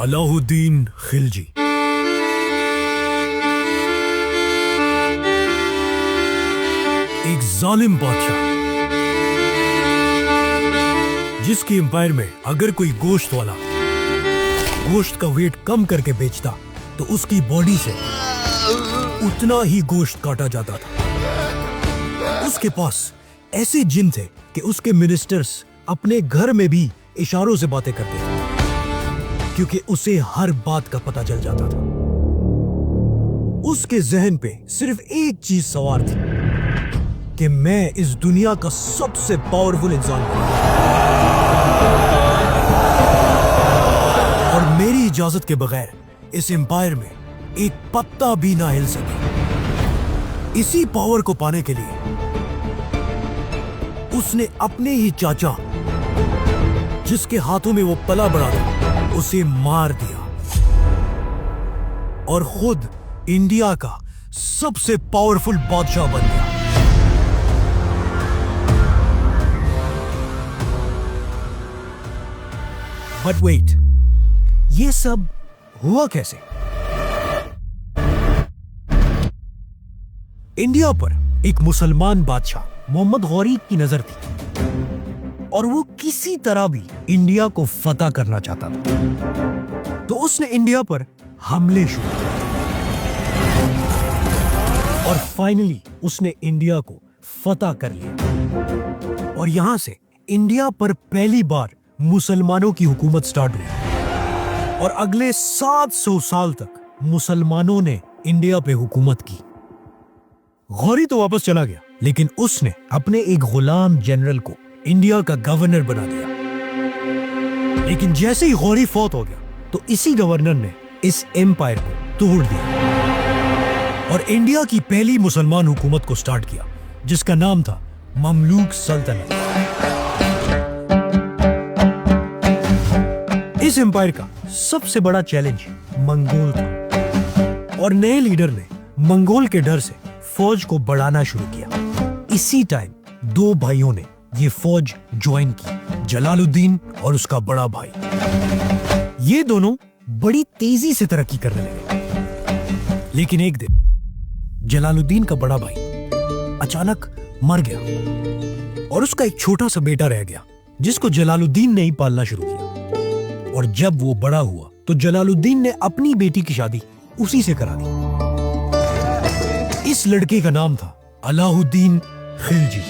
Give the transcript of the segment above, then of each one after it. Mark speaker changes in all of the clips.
Speaker 1: अलाउद्दीन खिलजी। एक जालिम बादशाह जिसके एम्पायर में अगर कोई गोश्त वाला गोश्त का वेट कम करके बेचता तो उसकी बॉडी से उतना ही गोश्त काटा जाता था। उसके पास ऐसे जिन थे कि उसके मिनिस्टर्स अपने घर में भी इशारों से बातें करते थे क्योंकि उसे हर बात का पता चल जाता था। उसके जहन पे सिर्फ एक चीज सवार थी कि मैं इस दुनिया का सबसे पावरफुल इंसान हूं और मेरी इजाजत के बगैर इस एम्पायर में एक पत्ता भी ना हिल सके। इसी पावर को पाने के लिए उसने अपने ही चाचा जिसके हाथों में वो पला बड़ा था उसे मार दिया और खुद इंडिया का सबसे पावरफुल बादशाह बन गया। बट वेट, ये सब हुआ कैसे? इंडिया पर एक मुसलमान बादशाह मोहम्मद गौरी की नजर थी और वो किसी तरह भी इंडिया को फतह करना चाहता था। तो उसने इंडिया पर हमले शुरू किए और फाइनली उसने इंडिया को फतह कर लिया और यहां से इंडिया पर पहली बार मुसलमानों की हुकूमत स्टार्ट हुई और अगले 700 साल तक मुसलमानों ने इंडिया पे हुकूमत की। गौरी तो वापस चला गया लेकिन उसने अपने एक गुलाम जनरल को इंडिया का गवर्नर बना दिया। लेकिन जैसे ही गौरी फौत हो गया तो इसी गवर्नर ने इस एम्पायर को तोड़ दिया और इंडिया की पहली मुसलमान हुकूमत को स्टार्ट किया जिसका नाम था ममलूक सल्तनत। इस एम्पायर का सबसे बड़ा चैलेंज मंगोल था और नए लीडर ने मंगोल के डर से फौज को बढ़ाना शुरू किया। इसी टाइम दो भाइयों ने ये फौज ज्वाइन की, जलालुद्दीन और उसका बड़ा भाई। ये दोनों बड़ी तेजी से तरक्की करने लगे लेकिन एक दिन जलालुद्दीन का बड़ा भाई अचानक मर गया और उसका एक छोटा सा बेटा रह गया जिसको जलालुद्दीन ने ही पालना शुरू किया। और जब वो बड़ा हुआ तो जलालुद्दीन ने अपनी बेटी की शादी उसी से करा दी। इस लड़के का नाम था अलाउद्दीन खिलजी।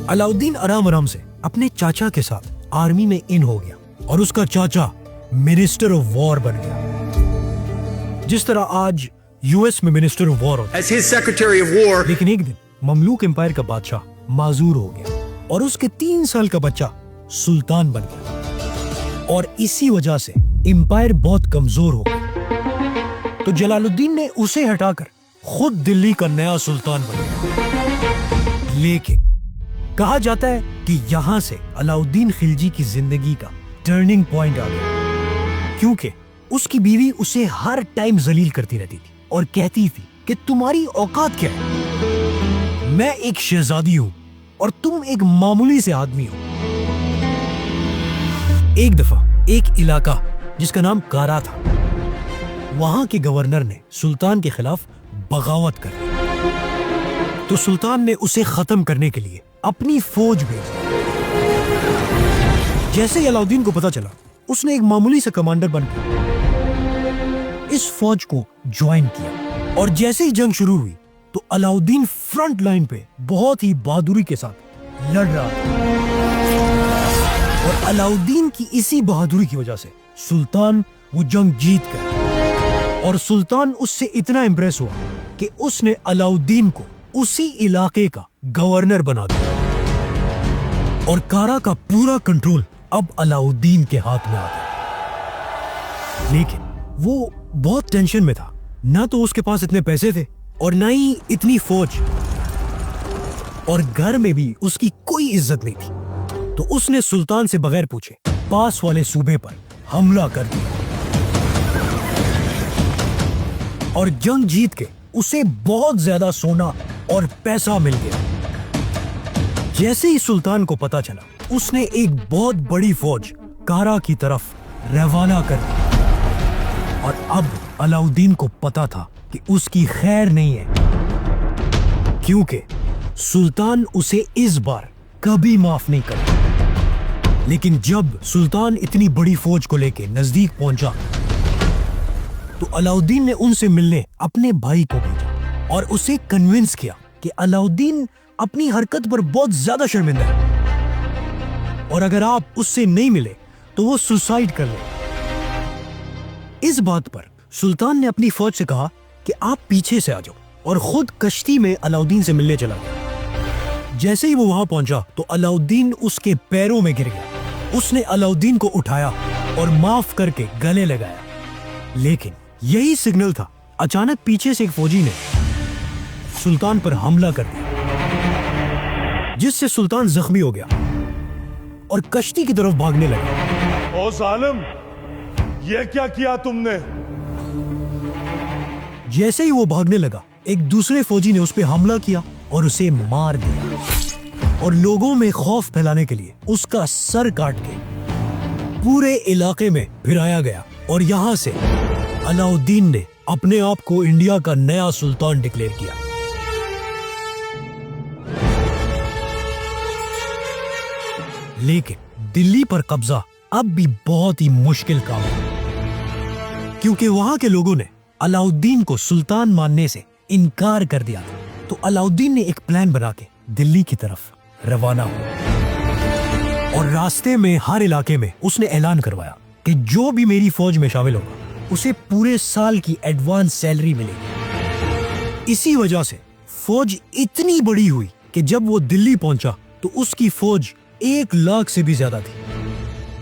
Speaker 1: अलाउद्दीन आराम आराम से अपने चाचा के साथ आर्मी में इन हो गया और उसका चाचा मिनिस्टर ऑफ वॉर बन गया, जिस तरह आज यूएस में मिनिस्टर ऑफ वॉर होता है। लेकिन एक दिन ममलूक एम्पायर का बादशाह माजूर हो गया और उसके 3 साल का बच्चा सुल्तान बन गया और इसी वजह से एम्पायर बहुत कमजोर हो गया। तो जलालुद्दीन ने उसे हटाकर खुद दिल्ली का नया सुल्तान बन गया। लेकिन कहा जाता है कि यहां से अलाउद्दीन खिलजी की जिंदगी का टर्निंग पॉइंट आ गया क्योंकि उसकी बीवी उसे हर टाइम जलील करती रहती थी और कहती थी कि तुम्हारी औकात क्या है? मैं एक शहजादी हूं और तुम एक मामूली से आदमी हो। एक दफा एक इलाका जिसका नाम कारा था, वहां के गवर्नर ने सुल्तान के खिलाफ बगावत कर दी तो सुल्तान ने उसे खत्म करने के लिए अपनी फौज भेजी। जैसे ही अलाउद्दीन को पता चला उसने एक मामूली सा कमांडर बनकर इस फौज को ज्वाइन किया और जैसे ही जंग शुरू हुई तो अलाउद्दीन फ्रंट लाइन पे बहुत ही बहादुरी के साथ लड़ रहा था और अलाउद्दीन की इसी बहादुरी की वजह से सुल्तान वो जंग जीत गया और सुल्तान उससे इतना इंप्रेस हुआ कि उसने अलाउद्दीन को उसी इलाके का गवर्नर बना दिया और कारा का पूरा कंट्रोल अब अलाउद्दीन के हाथ में आ गया। लेकिन वो बहुत टेंशन में था, ना तो उसके पास इतने पैसे थे और ना ही इतनी फौज और घर में भी उसकी कोई इज्जत नहीं थी। तो उसने सुल्तान से बगैर पूछे पास वाले सूबे पर हमला कर दिया और जंग जीत के उसे बहुत ज्यादा सोना और पैसा मिल गया। जैसे ही सुल्तान को पता चला उसने एक बहुत बड़ी फौज कारा की तरफ रवाना कर दिया। और अब अलाउद्दीन को पता था कि उसकी खैर नहीं है, क्योंकि सुल्तान उसे इस बार कभी माफ नहीं करेगा। लेकिन जब सुल्तान इतनी बड़ी फौज को लेकर नजदीक पहुंचा तो अलाउद्दीन ने उनसे मिलने अपने भाई को भेजा और उसे कन्विंस किया कि अलाउद्दीन अपनी हरकत पर बहुत ज्यादा शर्मिंदा है और अगर आप उससे नहीं मिले तो वो सुसाइड कर ले। इस बात पर सुल्तान ने अपनी फौज से कहा कि आप पीछे से आ जाओ और खुद कश्ती में अलाउद्दीन से मिलने चला गया। जैसे ही वो वहां पहुंचा तो अलाउद्दीन उसके पैरों में गिर गया। उसने अलाउद्दीन को उठाया और माफ करके गले लगाया, लेकिन यही सिग्नल था। अचानक पीछे से एक फौजी ने सुल्तान पर हमला कर दिया, जिससे सुल्तान जख्मी हो गया और कश्ती की तरफ भागने लगा।
Speaker 2: ओ जालिम, ये क्या किया तुमने?
Speaker 1: जैसे ही वो भागने लगा, एक दूसरे फौजी ने उस पर हमला किया और उसे मार दिया और लोगों में खौफ फैलाने के लिए उसका सर काट के पूरे इलाके में फिराया गया। और यहां से अलाउद्दीन ने अपने आप को इंडिया का नया सुल्तान डिक्लेयर किया। लेकिन दिल्ली पर कब्जा अब भी बहुत ही मुश्किल काम है, क्योंकि वहां के लोगों ने अलाउद्दीन को सुल्तान मानने से इनकार कर दिया था। तो अलाउद्दीन ने एक प्लान बना के दिल्ली की तरफ रवाना हुआ और रास्ते में हर इलाके में उसने ऐलान करवाया कि जो भी मेरी फौज में शामिल होगा उसे पूरे साल की एडवांस सैलरी मिलेगी। इसी वजह से फौज इतनी बड़ी हुई कि जब वो दिल्ली पहुंचा तो उसकी फौज 1 लाख से भी ज्यादा थी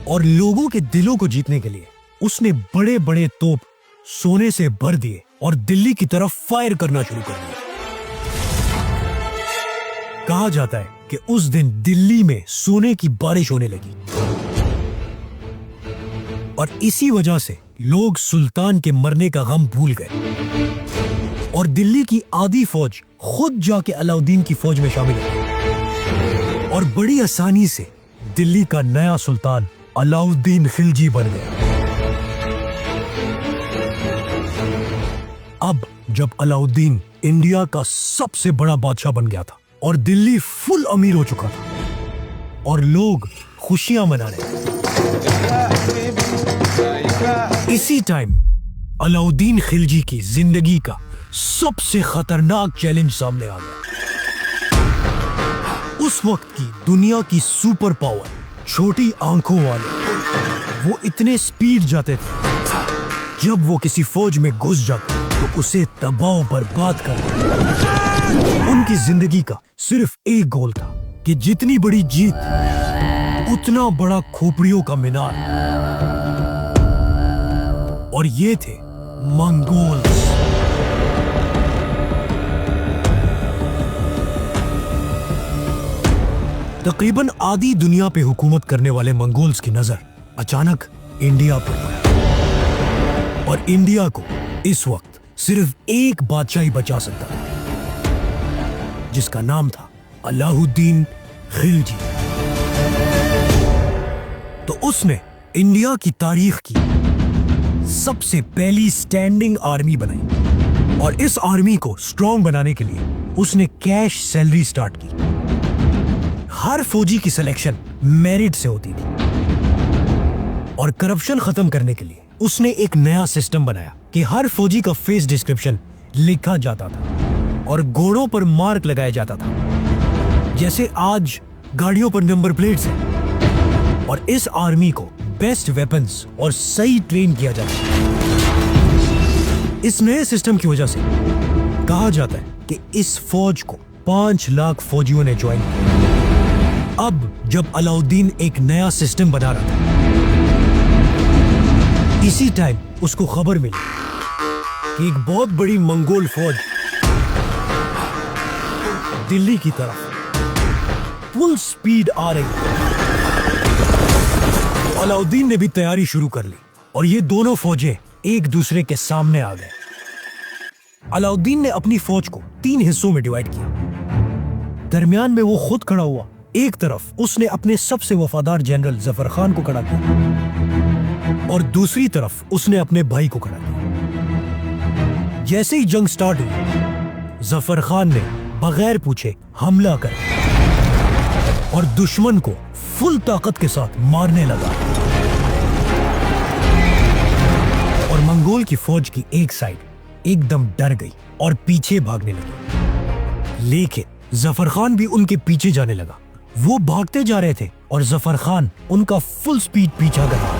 Speaker 1: और लोगों के दिलों को जीतने के लिए उसने बड़े बड़े तोप सोने से भर दिए और दिल्ली की तरफ फायर करना शुरू कर दिया। कहा जाता है कि उस दिन दिल्ली में सोने की बारिश होने लगी और इसी वजह से लोग सुल्तान के मरने का गम भूल गए और दिल्ली की आधी फौज खुद जाके अलाउद्दीन की फौज में शामिल हो गई और बड़ी आसानी से दिल्ली का नया सुल्तान अलाउद्दीन खिलजी बन गया। अब जब अलाउद्दीन इंडिया का सबसे बड़ा बादशाह बन गया था और दिल्ली फुल अमीर हो चुका था और लोग खुशियां मना रहे थे, इसी टाइम अलाउद्दीन खिलजी की जिंदगी का सबसे खतरनाक चैलेंज सामने आ गया। उस वक्त की दुनिया की सुपर पावर छोटी आंखों वाले वो इतने स्पीड जाते थे, जब वो किसी फौज में घुस जाते तो उसे तबाह बर्बाद कर देते। उनकी जिंदगी का सिर्फ एक गोल था कि जितनी बड़ी जीत उतना बड़ा खोपड़ियों का मीनार, और ये थे मंगोल्स। तकरीबन आधी दुनिया पे हुकूमत करने वाले मंगोल्स की नजर अचानक इंडिया पर पड़ी और इंडिया को इस वक्त सिर्फ एक बादशाह ही बचा सकता था, जिसका नाम था अलाउद्दीन खिलजी। तो उसने इंडिया की तारीख की सबसे पहली स्टैंडिंग आर्मी बनाई और इस आर्मी को स्ट्रॉन्ग बनाने के लिए उसने कैश सैलरी स्टार्ट की। हर फौजी की सिलेक्शन मेरिट से होती थी और करप्शन खत्म करने के लिए उसने एक नया सिस्टम बनाया कि हर फौजी का फेस डिस्क्रिप्शन लिखा जाता था और घोड़ों पर मार्क लगाया जाता था, जैसे आज गाड़ियों पर नंबर प्लेट्स हैं। और इस आर्मी को बेस्ट वेपन्स और सही ट्रेन किया जाता है। इस नए सिस्टम की वजह से कहा जाता है कि इस फौज को 5 लाख फौजियों ने ज्वाइन किया। अब जब अलाउद्दीन एक नया सिस्टम बना रहा था, इसी टाइम उसको खबर मिली कि एक बहुत बड़ी मंगोल फौज दिल्ली की तरफ फुल स्पीड आ रही है। तो अलाउद्दीन ने भी तैयारी शुरू कर ली और ये दोनों फौजें एक दूसरे के सामने आ गए। अलाउद्दीन ने अपनी फौज को 3 हिस्सों में डिवाइड किया। दरमियान में वो खुद खड़ा हुआ। एक तरफ उसने अपने सबसे वफादार जनरल जफर खान को खड़ा किया और दूसरी तरफ उसने अपने भाई को खड़ा किया। जैसे ही जंग स्टार्ट हुई, जफर खान ने बगैर पूछे हमला कर और दुश्मन को फुल ताकत के साथ मारने लगा। और मंगोल की फौज की एक साइड एकदम डर गई और पीछे भागने लगी। लेकिन जफर खान भी उनके पीछे जाने लगा। वो भागते जा रहे थे और जफर खान उनका फुल स्पीड पीछा कर रहा।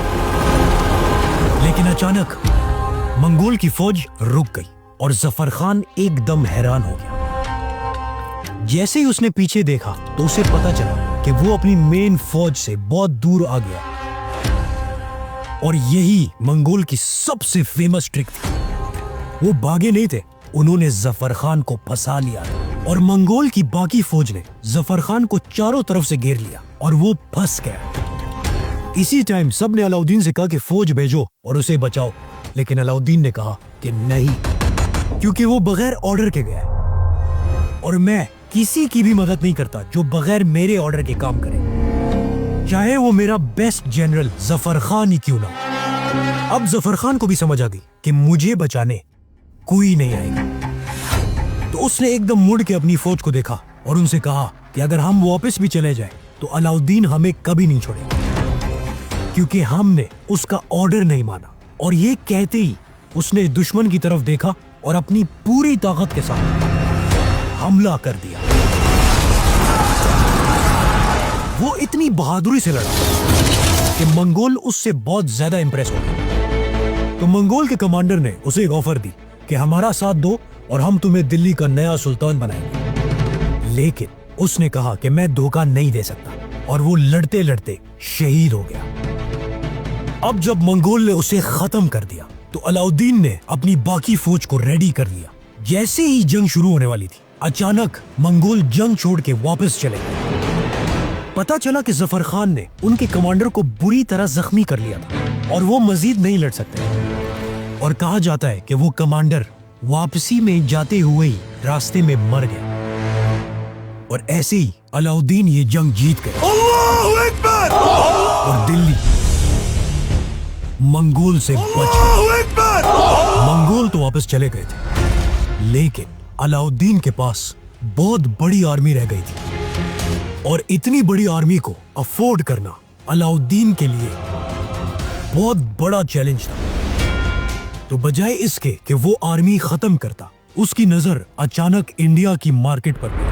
Speaker 1: लेकिन अचानक मंगोल की फौज रुक गई और जफर खान एकदम हैरान हो गया। जैसे ही उसने पीछे देखा तो उसे पता चला कि वो अपनी मेन फौज से बहुत दूर आ गया। और यही मंगोल की सबसे फेमस ट्रिक थी। वो भागे नहीं थे, उन्होंने जफर खान को फंसा लिया और मंगोल की बाकी फौज ने जफर खान को चारों तरफ से घेर लिया और वो फंस गया। इसी टाइम सबने अलाउद्दीन से कहा कि फौज भेजो और उसे बचाओ, लेकिन अलाउद्दीन ने कहा कि नहीं, क्योंकि वो बगैर ऑर्डर के गया है और मैं किसी की भी मदद नहीं करता जो बगैर मेरे ऑर्डर के काम करे, चाहे वो मेरा बेस्ट जनरल जफर खान ही क्यों ना हो। अब जफर खान को भी समझ आ गई कि मुझे बचाने कोई नहीं आएगा, तो उसने एकदम मुड़ के अपनी फौज को देखा और उनसे कहा कि अगर हम वापस भी चले जाएं तो अलाउद्दीन हमें कभी नहीं छोड़ेगा, क्योंकि हमने उसका ऑर्डर नहीं माना। और ये कहते ही उसने दुश्मन की तरफ देखा और अपनी पूरी ताकत के साथ हमला कर दिया। वो इतनी बहादुरी से लड़ा कि मंगोल उससे बहुत ज्यादा इंप्रेस हो गए। तो मंगोल के कमांडर ने उसे एक ऑफर दी कि हमारा साथ दो और हम तुम्हें दिल्ली का नया सुल्तान बनाएंगे। लेकिन उसने कहा कि मैं धोखा नहीं दे सकता और वो लड़ते लड़ते शहीद हो गया। अब जब मंगोल ने उसे खत्म कर दिया तो अलाउद्दीन ने अपनी बाकी फौज को रेडी कर लिया। जैसे ही जंग शुरू होने वाली थी, अचानक मंगोल जंग छोड़ के वापस चले गए। पता चला कि जफर खान ने उनके कमांडर को बुरी तरह जख्मी कर लिया था और वो मजीद नहीं लड़ सकते। और कहा जाता है कि वो कमांडर वापसी में जाते हुए ही रास्ते में मर गया। और ऐसे ही अलाउद्दीन ये जंग जीत गए और दिल्ली मंगोल से बच गई। मंगोल तो वापस चले गए थे, लेकिन अलाउद्दीन के पास बहुत बड़ी आर्मी रह गई थी और इतनी बड़ी आर्मी को अफोर्ड करना अलाउद्दीन के लिए बहुत बड़ा चैलेंज था। तो बजाय इसके कि वो आर्मी खत्म करता, उसकी नजर अचानक इंडिया की मार्केट पर पड़ी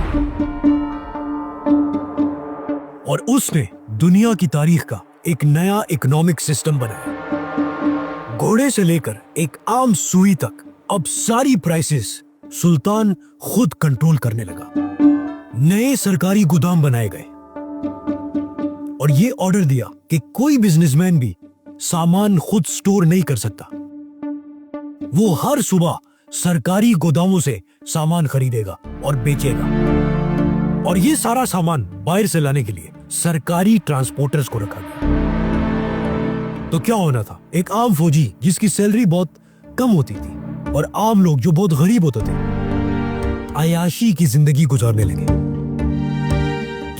Speaker 1: और उसने दुनिया की तारीख का एक नया इकोनॉमिक सिस्टम बनाया। घोड़े से लेकर एक आम सुई तक अब सारी प्राइसेस सुल्तान खुद कंट्रोल करने लगा। नए सरकारी गोदाम बनाए गए और ये ऑर्डर दिया कि कोई बिजनेसमैन भी सामान खुद स्टोर नहीं कर सकता। वो हर सुबह सरकारी गोदामों से सामान खरीदेगा और बेचेगा और ये सारा सामान बाहर से लाने के लिए सरकारी ट्रांसपोर्टर्स को रखा गया। तो क्या होना था, एक आम फौजी जिसकी सैलरी बहुत कम होती थी और आम लोग जो बहुत गरीब होते थे, अयाशी की जिंदगी गुजारने लगे।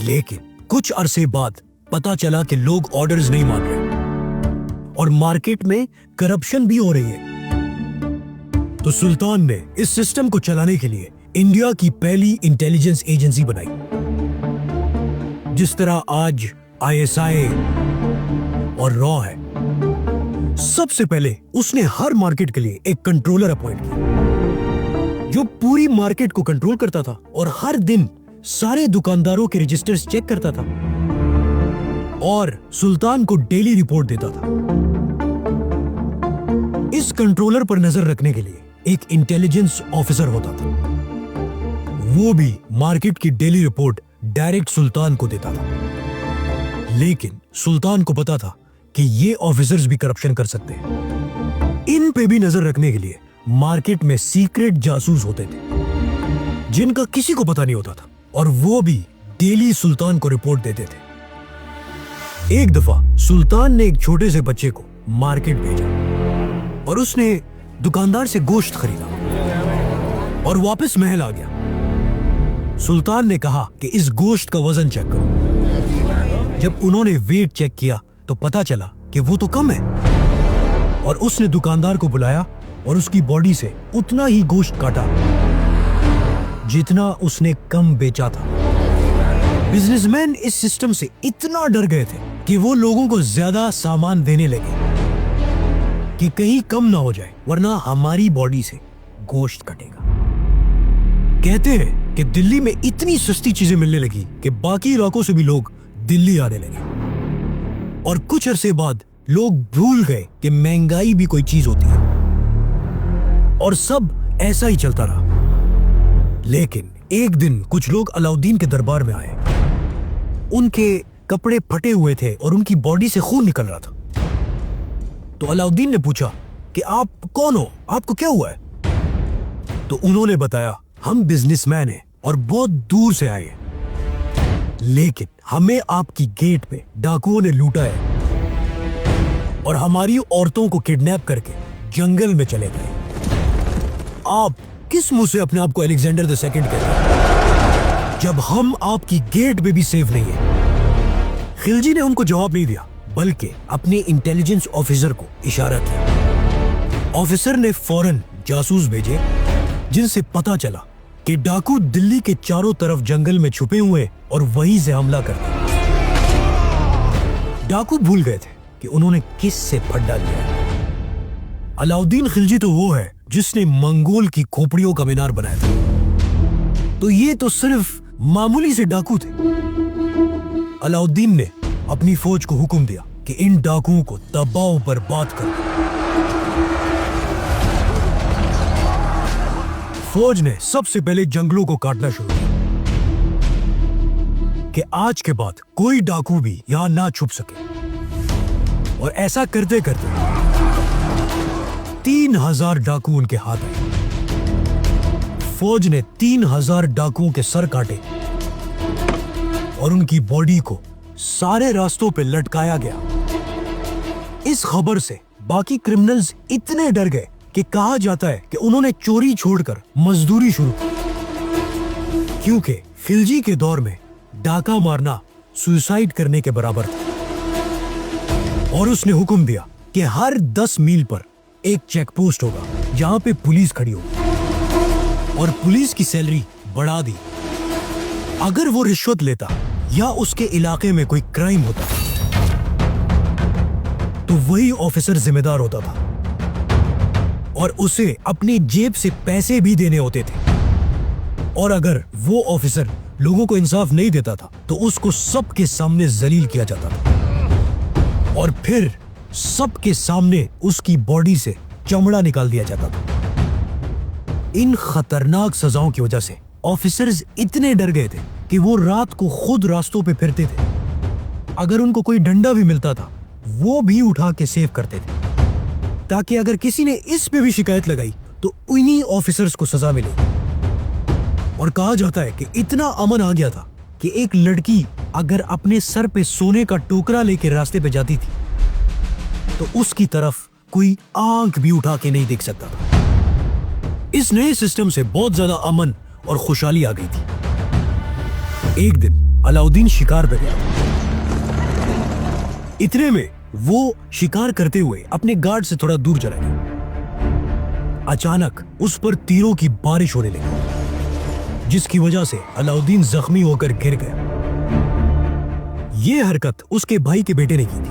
Speaker 1: लेकिन कुछ अरसे बाद पता चला कि लोग ऑर्डर्स नहीं मान रहे और मार्केट में करप्शन भी हो रही है। तो सुल्तान ने इस सिस्टम को चलाने के लिए इंडिया की पहली इंटेलिजेंस एजेंसी बनाई। जिस तरह आज ISI और रॉ है, सबसे पहले उसने हर मार्केट के लिए एक कंट्रोलर अपॉइंट किया जो पूरी मार्केट को कंट्रोल करता था और हर दिन सारे दुकानदारों के रजिस्टर्स चेक करता था और सुल्तान को डेली रिपोर्ट देता था। इस कंट्रोलर पर नजर रखने के लिए एक इंटेलिजेंस ऑफिसर होता था। वो भी मार्केट की डेली रिपोर्ट डायरेक्ट सुल्तान को देता था। लेकिन सुल्तान को पता था कि ये ऑफिसर्स भी करप्शन कर सकते हैं। इन पे भी नजर रखने के लिए मार्केट में सीक्रेट जासूस होते थे जिनका किसी को पता नहीं होता था और वो भी डेली सुल्तान को रिपोर्ट देते थे। एक दफा सुल्तान ने एक छोटे से बच्चे को मार्केट भेजा और उसने दुकानदार से गोश्त खरीदा और वापस महल आ गया। सुल्तान ने कहा कि इस गोश्त का वजन चेक करो। जब उन्होंने वेट चेक किया तो पता चला कि वो तो कम है। और उसने दुकानदार को बुलाया और उसकी बॉडी से उतना ही गोश्त काटा जितना उसने कम बेचा था। बिजनेसमैन इस सिस्टम से इतना डर गए थे कि वो लोगों को ज्यादा सामान देने लगे कि कहीं कम ना हो जाए, वरना हमारी बॉडी से गोश्त कटेगा। कहते हैं कि दिल्ली में इतनी सस्ती चीजें मिलने लगी कि बाकी इलाकों से भी लोग दिल्ली आने लगे और कुछ अरसे बाद लोग भूल गए कि महंगाई भी कोई चीज होती है और सब ऐसा ही चलता रहा। लेकिन एक दिन कुछ लोग अलाउद्दीन के दरबार में आए। उनके कपड़े फटे हुए थे और उनकी बॉडी से खून निकल रहा था। तो अलाउद्दीन ने पूछा कि आप कौन हो, आपको क्या हुआ है? तो उन्होंने बताया, हम बिजनेसमैन हैं और बहुत दूर से आए हैं, लेकिन हमें आपकी गेट पे डाकुओं ने लूटा है और हमारी औरतों को किडनैप करके जंगल में चले गए। आप किस मुंह से अपने आप को अलेक्जेंडर द सेकंड कहते हैं जब हम आपकी गेट पे भी सेफ नहीं है? खिलजी ने उनको जवाब नहीं दिया, बल्कि अपने इंटेलिजेंस ऑफिसर को इशारा किया। ऑफिसर ने फौरन जासूस भेजे जिनसे पता चला कि डाकू दिल्ली के चारों तरफ जंगल में छुपे हुए और वहीं से हमला करते। डाकू भूल गए थे कि उन्होंने किस से फड्डा लिया है। अलाउद्दीन खिलजी तो वो है जिसने मंगोल की खोपड़ियों का मीनार बनाया था, तो ये तो सिर्फ मामूली से डाकू थे। अलाउद्दीन ने अपनी फौज को हुक्म दिया कि इन डाकुओं को तबाह बर्बाद कर। फौज ने सबसे पहले जंगलों को काटना शुरू किया कि आज के बाद कोई डाकू भी यहां ना छुप सके। और ऐसा करते करते 3000 डाकू उनके हाथ आए। फौज ने 3000 डाकुओं के सर काटे और उनकी बॉडी को सारे रास्तों पे लटकाया गया। इस खबर से बाकी क्रिमिनल्स इतने डर गए कि कहा जाता है कि उन्होंने चोरी छोड़कर मजदूरी शुरू की, क्योंकि खिलजी के दौर में डाका मारना सुसाइड करने के बराबर था। और उसने हुक्म दिया कि हर 10 मील पर एक चेक पोस्ट होगा जहां पे पुलिस खड़ी होगी और पुलिस की सैलरी बढ़ा दी। अगर वो रिश्वत लेता या उसके इलाके में कोई क्राइम होता तो वही ऑफिसर जिम्मेदार होता था और उसे अपनी जेब से पैसे भी देने होते थे। और अगर वो ऑफिसर लोगों को इंसाफ नहीं देता था तो उसको सबके सामने जलील किया जाता था और फिर सबके सामने उसकी बॉडी से चमड़ा निकाल दिया जाता था। इन खतरनाक सजाओं की वजह से ऑफिसर्स इतने डर गए थे कि वो रात को खुद रास्तों पे फिरते थे। अगर उनको कोई डंडा भी मिलता था वो भी उठा के सेव करते थे, ताकि अगर किसी ने इस पे भी शिकायत लगाई तो उन्हीं ऑफिसर्स को सजा मिले। और कहा जाता है कि इतना अमन आ गया था कि एक लड़की अगर अपने सर पे सोने का टोकरा लेके रास्ते पे जाती थी तो उसकी तरफ कोई आंख भी उठा के नहीं देख सकता था। इस नए सिस्टम से बहुत ज्यादा अमन और खुशहाली आ गई थी। एक दिन अलाउद्दीन शिकार पे गया। इतने में वो शिकार करते हुए अपने गार्ड से थोड़ा दूर चला गया। अचानक उस पर तीरों की बारिश होने लगी, जिसकी वजह से अलाउद्दीन जख्मी होकर गिर गया। यह हरकत उसके भाई के बेटे ने की थी।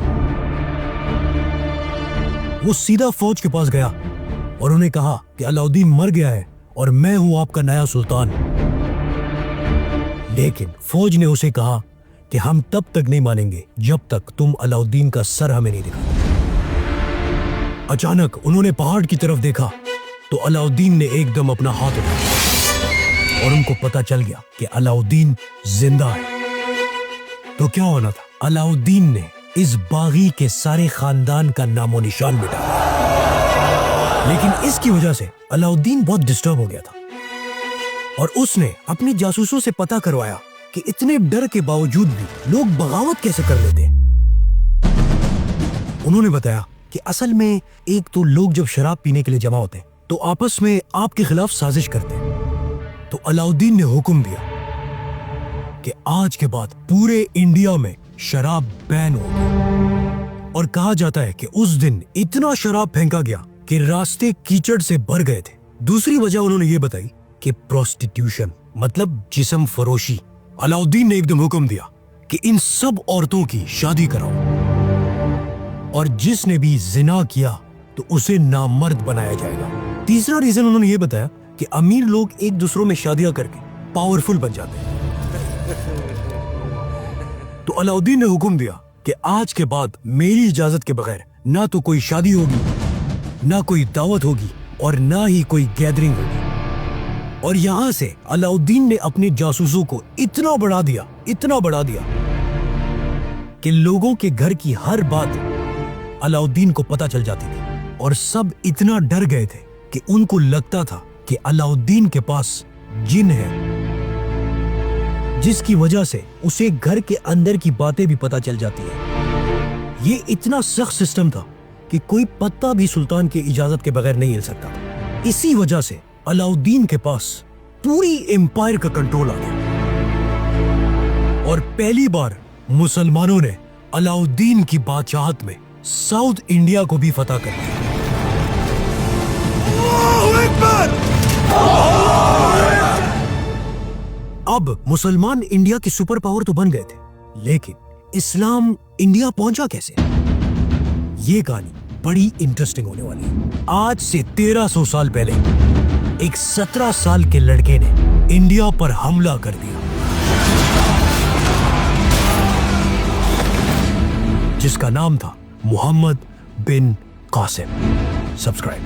Speaker 1: वो सीधा फौज के पास गया और उन्हें कहा कि अलाउद्दीन मर गया है और मैं हूं आपका नया सुल्तान। लेकिन फौज ने उसे कहा कि हम तब तक नहीं मानेंगे जब तक तुम अलाउद्दीन का सर हमें नहीं दिखा। अचानक उन्होंने पहाड़ की तरफ देखा तो अलाउद्दीन ने एकदम अपना हाथ उठाया और उनको पता चल गया कि अलाउद्दीन जिंदा है। तो क्या होना था, अलाउद्दीन ने इस बागी के सारे खानदान का नामो निशान मिटा दिया। लेकिन इसकी वजह से अलाउद्दीन बहुत डिस्टर्ब हो गया था और उसने अपने जासूसों से पता करवाया कि इतने डर के बावजूद भी लोग बगावत कैसे कर लेते हैं। उन्होंने बताया कि असल में एक तो लोग जब शराब पीने के लिए जमा होते हैं तो आपस में आपके खिलाफ साजिश करते हैं। तो अलाउद्दीन ने हुक्म दिया कि आज के बाद पूरे इंडिया में शराब बैन होगी। और कहा जाता है कि उस दिन इतना शराब फेंका गया कि रास्ते कीचड़ से भर गए थे। दूसरी वजह उन्होंने ये बताई कि प्रोस्टिट्यूशन मतलब जिस्म फरोशी। अलाउद्दीन ने एकदम हुक्म दिया कि इन सब औरतों की शादी कराओ और जिसने भी जिना किया तो उसे नामर्द बनाया जाएगा। तीसरा रीजन उन्होंने ये बताया कि अमीर लोग एक दूसरों में शादियां करके पावरफुल बन जाते हैं। तो अलाउद्दीन ने हुक्म दिया कि आज के बाद मेरी इजाजत के बगैर ना तो कोई शादी होगी, ना कोई दावत होगी और ना ही कोई गैदरिंग होगी। और यहां से अलाउद्दीन ने अपने जासूसों को इतना बढ़ा दिया कि लोगों के घर की हर बात अलाउद्दीन को पता चल जाती थी और सब इतना डर गए थे कि उनको लगता था कि अलाउद्दीन के पास जिन है, जिसकी वजह से उसे घर के अंदर की बातें भी पता चल जाती है। ये इतना सख्त सिस्टम था कि कोई पत्ता भी सुल्तान की इजाजत के बगैर नहीं हिल सकता था। इसी वजह से अलाउद्दीन के पास पूरी एम्पायर का कंट्रोल आ गया और पहली बार मुसलमानों ने अलाउद्दीन की बादशाहत में साउथ इंडिया को भी फतह कर लिया। अब मुसलमान इंडिया के सुपर पावर तो बन गए थे, लेकिन इस्लाम इंडिया पहुंचा कैसे? ये कहानी बड़ी इंटरेस्टिंग होने वाली है। आज से 1300 साल पहले एक 17 साल के लड़के ने इंडिया पर हमला कर दिया, जिसका नाम था मोहम्मद बिन कासिम। सब्सक्राइब।